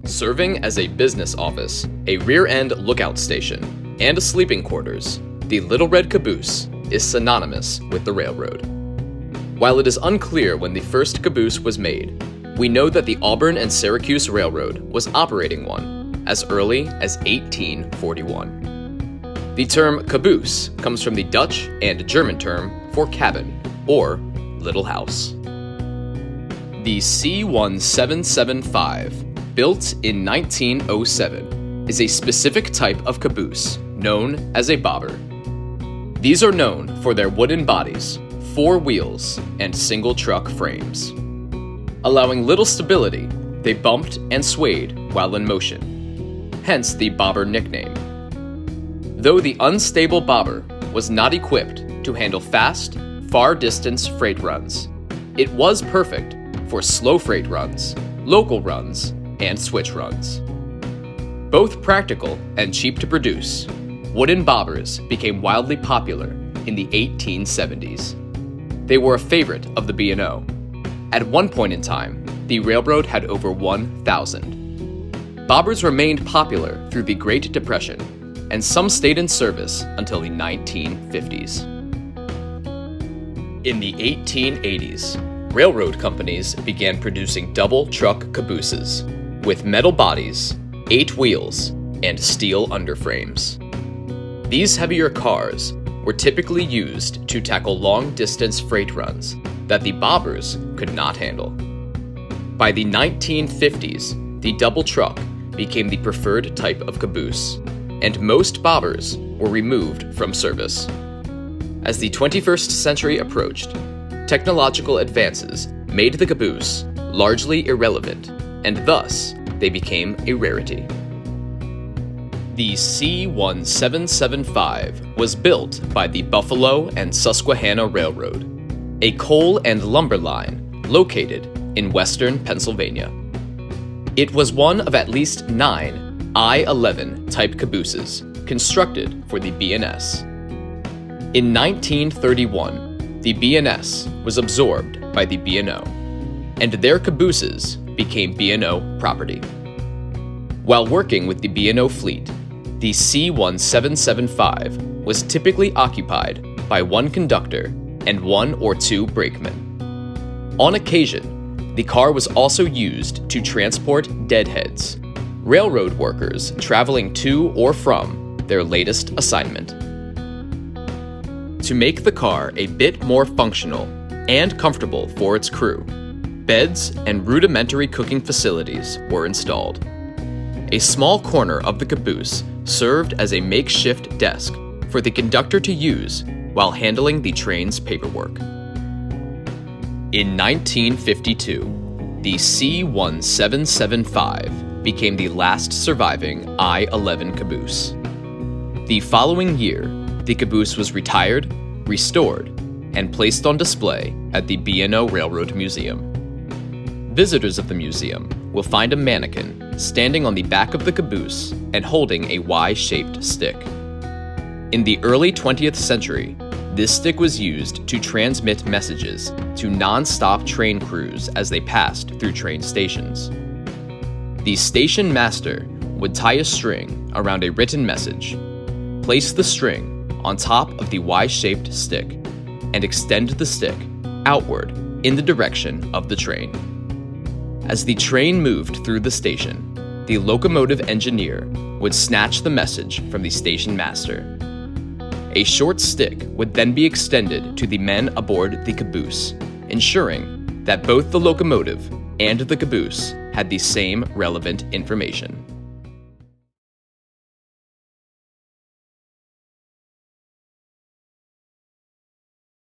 Serving as a business office, a rear-end lookout station, and a sleeping quarters, the Little Red Caboose is synonymous with the railroad. While it is unclear when the first caboose was made, we know that the Auburn and Syracuse Railroad was operating one as early as 1841. The term caboose comes from the Dutch and German term for cabin, or little house. The C-1775, built in 1907, is a specific type of caboose known as a bobber. These are known for their wooden bodies, 4 wheels, and single truck frames. Allowing little stability, they bumped and swayed while in motion, hence the bobber nickname. Though the unstable bobber was not equipped to handle fast, far-distance freight runs, it was perfect for slow freight runs, local runs, and switch runs. Both practical and cheap to produce, wooden bobbers became wildly popular in the 1870s. They were a favorite of the B&O. At one point in time, the railroad had over 1,000. Bobbers remained popular through the Great Depression, and some stayed in service until the 1950s. In the 1880s, railroad companies began producing double-truck cabooses with metal bodies, 8 wheels, and steel underframes. These heavier cars were typically used to tackle long-distance freight runs that the bobbers could not handle. By the 1950s, the double truck became the preferred type of caboose, and most bobbers were removed from service. As the 21st century approached, technological advances made the caboose largely irrelevant, and thus they became a rarity. The C-1775 was built by the Buffalo and Susquehanna Railroad, a coal and lumber line located in western Pennsylvania. It was one of at least 9 I-11 type cabooses constructed for the B&S. In 1931, the B&S was absorbed by the B&O, and their cabooses became B&O property. While working with the B&O fleet, the C-1775 was typically occupied by one conductor and 1 or 2 brakemen. On occasion, the car was also used to transport deadheads, railroad workers traveling to or from their latest assignment. To make the car a bit more functional and comfortable for its crew, beds and rudimentary cooking facilities were installed. A small corner of the caboose served as a makeshift desk for the conductor to use while handling the train's paperwork. In 1952, the C-1775 became the last surviving I-11 caboose. The following year, the caboose was retired, restored, and placed on display at the B&O Railroad Museum. Visitors of the museum will find a mannequin standing on the back of the caboose and holding a Y-shaped stick. In the early 20th century, this stick was used to transmit messages to non-stop train crews as they passed through train stations. The station master would tie a string around a written message, place the string on top of the Y-shaped stick, and extend the stick outward in the direction of the train. As the train moved through the station, the locomotive engineer would snatch the message from the station master. A short stick would then be extended to the men aboard the caboose, ensuring that both the locomotive and the caboose had the same relevant information.